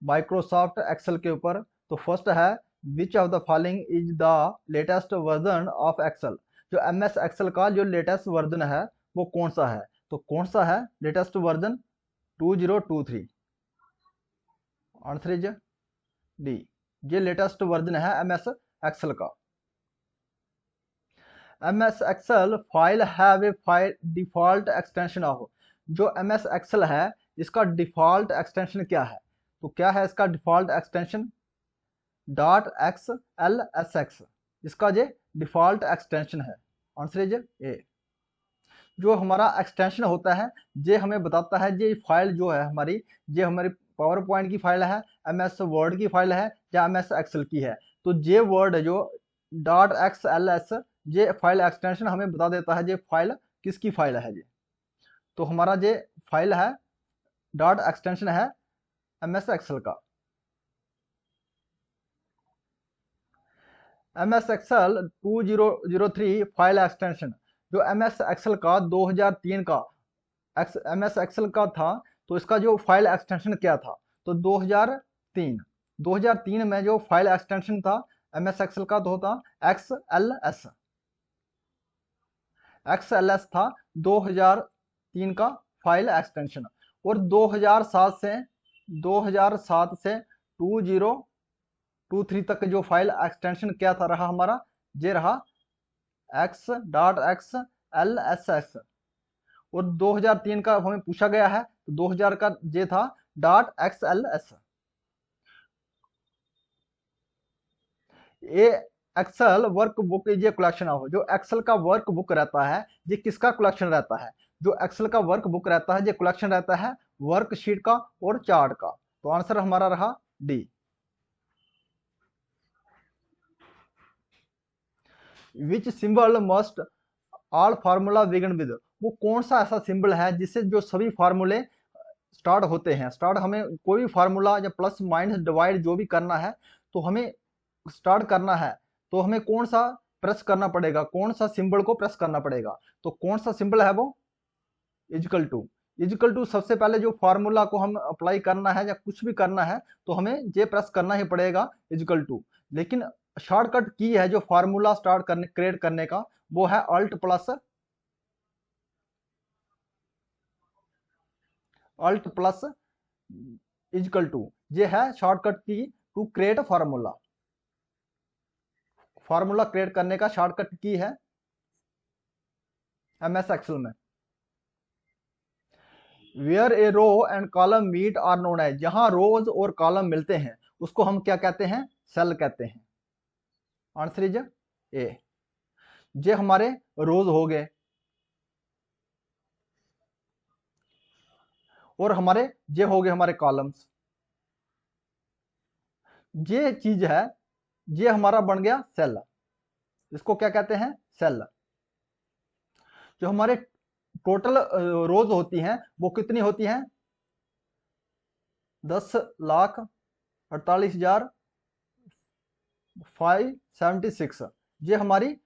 Microsoft Excel के ऊपर। तो फर्स्ट है which of the following is the latest version of Excel. जो एम एस एक्सेल का जो लेटेस्ट वर्जन है वो कौन सा है? तो कौन सा है latest version? 2023। Answer is D. ये लेटेस्ट वर्जन है एम एस एक्सेल का। M S Excel file have a file default extension of. जो एम एस एक्सेल है इसका डिफॉल्ट एक्सटेंशन क्या है? तो क्या है इसका डिफॉल्ट एक्सटेंशन? .xlsx इसका ये डिफॉल्ट एक्सटेंशन है। Answer is a. जो हमारा एक्सटेंशन होता है ये हमें बताता है ये फाइल जो है हमारी, ये हमारी पावर पॉइंट की फाइल है, एम एस वर्ड की फाइल है या एम एस एक्सेल की है। तो ये वर्ड जो .xls ये फाइल एक्सटेंशन हमें बता देता है ये फाइल किसकी फाइल है। ये तो हमारा ये फाइल है डॉट एक्सटेंशन है एम एस एक्सेल का। M S Excel 2003 file extension. जो एम एस एक्सेल का 2003 का एम एस एक्सेल का था तो इसका जो फाइल एक्सटेंशन क्या था? तो 2003 में जो फाइल एक्सटेंशन था एम एस एक्सेल का तो था XLS था 2003 का फाइल एक्सटेंशन। और 2007 से 2023 तक जो फाइल एक्सटेंशन क्या था रहा हमारा, ये रहा x.xlsx। और 2003 का हमें पूछा गया है तो 2000 का ये था .xls। ये एक्सेल वर्क बुक ये कलेक्शन ऑफ। जो एक्सेल का वर्क बुक रहता है ये किसका कलेक्शन रहता है? जो एक्सेल का वर्क बुक रहता है ये कलेक्शन रहता है वर्कशीट का और चार्ट का। तो आंसर हमारा रहा D. Which symbol must all formula begin with. वो कौन सा ऐसा सिंबल है जिससे जो सभी फार्मूले स्टार्ट होते हैं? स्टार्ट हमें कोई भी फार्मूला या प्लस माइनस डिवाइड जो भी करना है तो हमें स्टार्ट करना है तो हमें कौन सा प्रेस करना पड़ेगा? कौन सा सिंबल को प्रेस करना पड़ेगा? तो कौन सा सिंबल है वो? Is equal to. इजकल टू सबसे पहले जो फार्मूला को हम अप्लाई करना है या कुछ भी करना है तो हमें ये प्रेस करना ही पड़ेगा इजकल टू। लेकिन शॉर्टकट की है जो फार्मूला स्टार्ट करने क्रिएट करने का वो है अल्ट प्लस इजकल टू। ये है shortcut key to create formula. Formula create करने का शॉर्टकट की है एम एस एक्सेल में। Where a row and column meet are known as. जहां रोज और कॉलम मिलते हैं उसको हम क्या कहते हैं? सेल कहते हैं। Answer is a. ये हमारे रोज हो गए और हमारे ये हो गए हमारे कॉलम्स। ये चीज है ये हमारा बन गया सेल। इसको क्या कहते हैं? सेल। जो हमारे टोटल रोज होती हैं वो कितनी होती हैं? 10,48,576 ये हमारी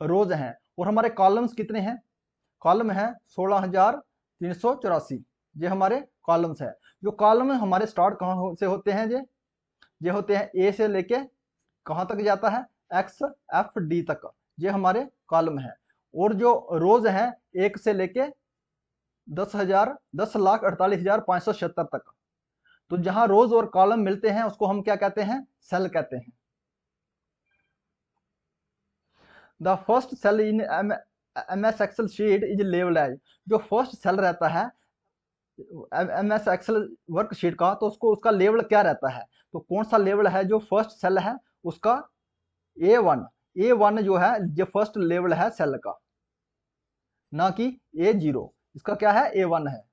रोज हैं। और हमारे कॉलम्स कितने हैं? कॉलम है 16,384 ये हमारे कॉलम्स हैं। जो कॉलम हमारे स्टार्ट कहाँ से होते हैं? ये होते हैं ए से लेके कहाँ तक जाता है? XFD तक ये हमारे कॉलम है। और जो रोज हैं 1 से लेके 10,48,576 तक। तो जहां रोज और कॉलम मिलते हैं उसको हम क्या कहते हैं? सेल कहते हैं। The first cell in M S Excel sheet is labelled as. जो फर्स्ट सेल रहता है एम एस एक्सेल वर्कशीट का तो उसको उसका लेवल क्या रहता है? तो कौन सा लेवल है जो फर्स्ट सेल है उसका? A1 जो है जो फर्स्ट लेवल है सेल का, ना कि A0। इसका क्या है? A1 है।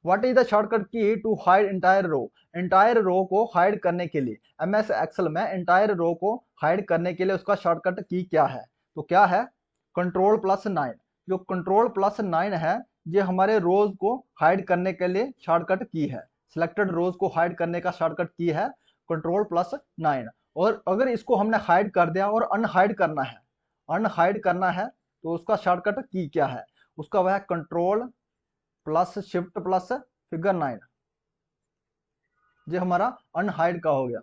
What is the shortcut key to hide entire row. Entire row को हाइड करने के लिए एम एस एक्सेल में एंटायर रो को हाइड करने के लिए उसका शॉर्टकट की क्या है? तो क्या है? Ctrl+9। जो Ctrl+9 है ये हमारे रोज को हाइड करने के लिए शॉर्टकट की है। सिलेक्टेड रोज को हाइड करने का शॉर्टकट की है Ctrl+9। और अगर इसको हमने हाइड कर दिया और अनहाइड करना है तो उसका शॉर्टकट की क्या है? उसका वह है Ctrl+Shift+Figure 9। ये हमारा अनहाइड का हो गया।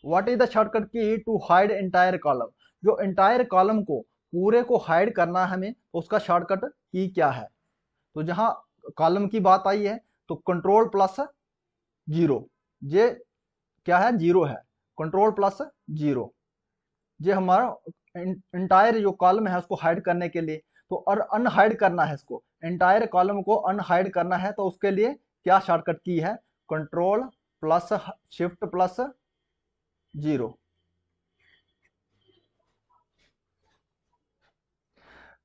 What is the shortcut key to hide entire column? जो एंटायर कॉलम को पूरे को हाइड करना है हमें, तो उसका शॉर्टकट की क्या है? तो जहां कॉलम की बात आई है तो कंट्रोल प्लस जीरो, ये क्या है? जीरो है। कंट्रोल प्लस जीरो, ये हमारा एंटायर जो कॉलम है उसको हाइड करने के लिए। तो और अनहाइड करना है इसको, एंटायर कॉलम को अनहाइड करना है, तो उसके लिए क्या शॉर्टकट की है? Control plus shift plus zero.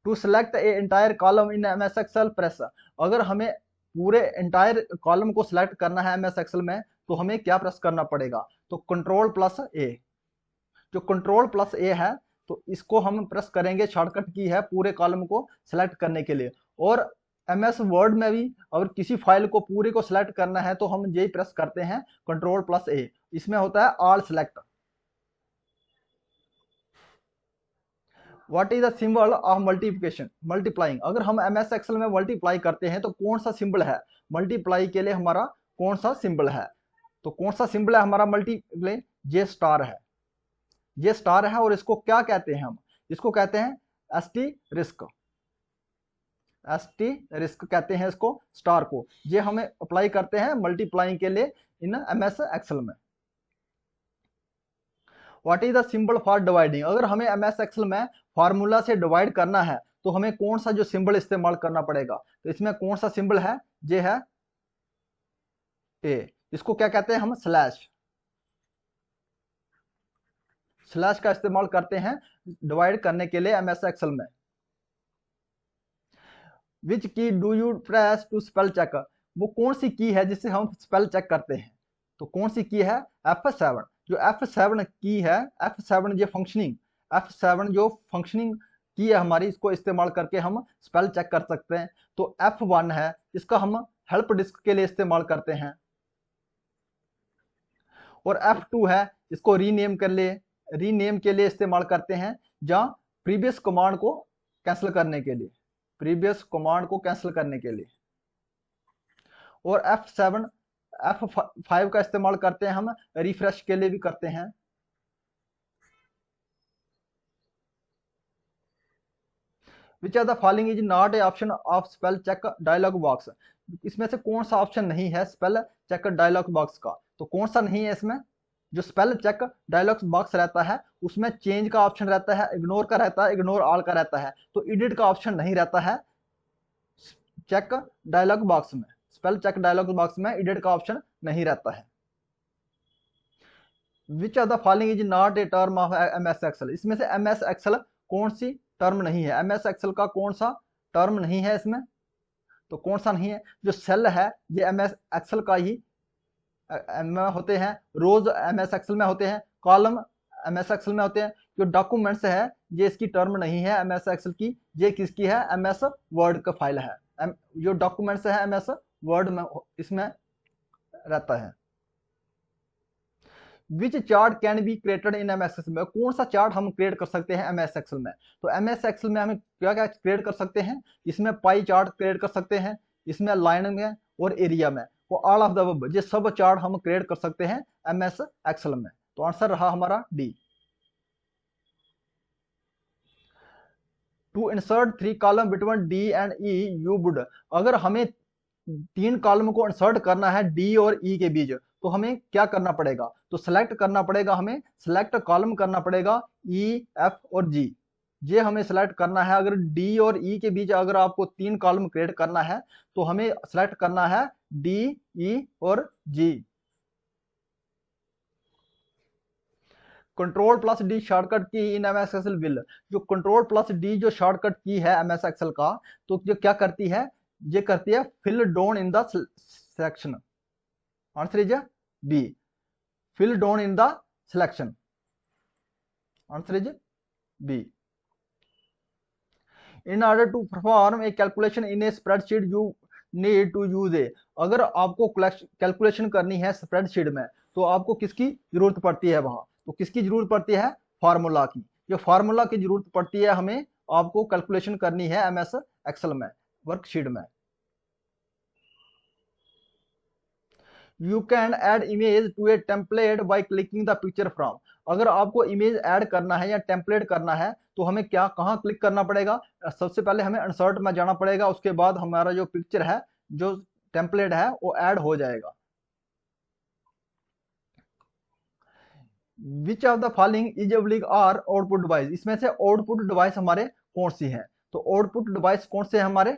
To select a entire column in M S Excel press, अगर हमें पूरे एंटायर कॉलम को सिलेक्ट करना है एम एस एक्सेल में, तो हमें क्या प्रेस करना पड़ेगा? तो कंट्रोल प्लस ए। जो कंट्रोल प्लस ए है, तो इसको हम प्रेस करेंगे, शॉर्टकट की है पूरे कॉलम को सिलेक्ट करने के लिए। और एम एस वर्ड में भी अगर किसी फाइल को पूरी को सिलेक्ट करना है तो हम यही प्रेस करते हैं, कंट्रोल प्लस ए। इसमें होता है all select. What is the symbol of multiplication? Multiplying, अगर हम एम एस एक्सेल में मल्टीप्लाई करते हैं तो कौन सा सिंबल है मल्टीप्लाई के लिए? हमारा कौन सा सिंबल है? तो कौन सा सिंबल है हमारा मल्टीप्लाई? ये स्टार है। ये स्टार है, और इसको क्या कहते हैं हम? इसको कहते हैं S T risk. S T risk कहते हैं इसको, स्टार को। ये हमें अप्लाई करते हैं मल्टीप्लाइंग के लिए इन एम एस एक्सेल में। What is the symbol for dividing? अगर हमें एम एस एक्सेल में फार्मूला से डिवाइड करना है तो हमें कौन सा जो सिंबल इस्तेमाल करना पड़ेगा? तो इसमें कौन सा सिंबल है? ये है ए। इसको क्या कहते हैं हम? स्लैश। स्लैश का इस्तेमाल करते हैं डिवाइड करने के लिए एम एस एक्सेल में। Which key do you press to spell check? वो कौन सी की है जिससे हम स्पेल चेक करते हैं? तो कौन सी की है? F7। जो F7 की है, F7 ये फंक्शनिंग, F7 जो फंक्शनिंग की है हमारी, इसको इस्तेमाल करके हम स्पेल चेक कर सकते हैं। तो F1 है, इसका हम हेल्प डिस्क के लिए इस्तेमाल करते हैं। और F2 है, इसको रीनेम के लिए इस्तेमाल करते हैं, जहां प्रीवियस कमांड को कैंसिल करने के लिए, प्रीवियस कमांड को कैंसिल करने के लिए। और F5 का इस्तेमाल करते हैं हम रिफ्रेश के लिए भी करते हैं। Which are the following is not a option of spell check dialog box? इसमें से कौन सा ऑप्शन नहीं है स्पेल चेक डायलॉग बॉक्स का? तो कौन सा नहीं है इसमें? जो स्पेल चेक डायलॉग बॉक्स रहता है उसमें चेंज का ऑप्शन रहता है, इग्नोर का रहता है, इग्नोर ऑल का रहता है। तो एडिट का ऑप्शन नहीं रहता है चेक डायलॉग बॉक्स में। स्पेल चेक डायलॉग बॉक्स में एडिट का ऑप्शन नहीं रहता है। Which of the following is not a term of M S Excel? इसमें से एम एस एक्सेल कौन सी टर्म नहीं है? एम एस एक्सेल का कौन सा टर्म नहीं है इसमें? तो कौन सा नहीं है? जो सेल है ये एम एस एक्सेल का ही में होते हैं, रोज एम एस एक्सेल में होते हैं, कॉलम एम एस एक्सेल में होते हैं। जो डॉक्यूमेंट्स है ये इसकी टर्म नहीं है एम एस एक्सेल की, ये किसकी है? एम एस वर्ड का फाइल है। जो डॉक्यूमेंट्स है एम एस वर्ड में इसमें रहता है। Which chart can be created in M S Excel में? कौन सा चार्ट हम क्रिएट कर सकते हैं एम एस एक्सेल में? तो एम एस एक्सेल में हम क्या क्या क्रिएट कर सकते हैं? इसमें पाई चार्ट क्रिएट कर सकते हैं, इसमें लाइन में और एरिया में, वो ऑल ऑफ द अबव, ये सब चार्ट हम क्रिएट कर सकते हैं एम एस एक्सेल में। तो आंसर रहा हमारा D. To insert 3 column between D and E you would, अगर हमें 3 कॉलम को इंसर्ट करना है डी और ई के बीच, तो हमें क्या करना पड़ेगा? तो सेलेक्ट करना पड़ेगा, हमें सेलेक्ट कॉलम करना पड़ेगा ई एफ और जी। ये हमें सेलेक्ट करना है। अगर डी और ई के बीच अगर आपको 3 कॉलम क्रिएट करना है तो हमें सेलेक्ट करना है डी, ई और G. Control plus D shortcut key in M S Excel will, जो कंट्रोल प्लस डी जो शॉर्टकट की है एम एस एक्सेल का, तो जो क्या करती है? ये करती है fill down in the selection. Answer is B, fill down in the selection. Answer is B. In order to perform a calculation in a spreadsheet you need to use a, अगर आपको कैलकुलेशन करनी है spreadsheet में तो आपको किसकी जरूरत पड़ती है वहां? तो किसकी जरूरत पड़ती है? फार्मूला की। जो फार्मूला की जरूरत पड़ती है हमें, आपको कैलकुलेशन करनी है एम एस एक्सेल में वर्कशीट में। You can add image to a template by clicking the picture from. अगर आपको इमेज ऐड करना है या टेम्पलेट करना है तो हमें क्या कहाँ क्लिक करना पड़ेगा? सबसे पहले हमें इंसर्ट में जाना पड़ेगा, उसके बाद हमारा जो पिक्चर है, जो टेम्पलेट है, वो ऐड हो जाएगा। Which of the following is oblique or output device? इसमें से आउटपुट डिवाइस हमारे कौन सी है? तो आउटपुट डिवाइस कौन से हैं हमारे?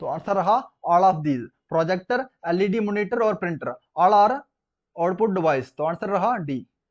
तो आंसर रहा all of these. Projector, LED monitor और printer, all are output device. तो आंसर रहा डी।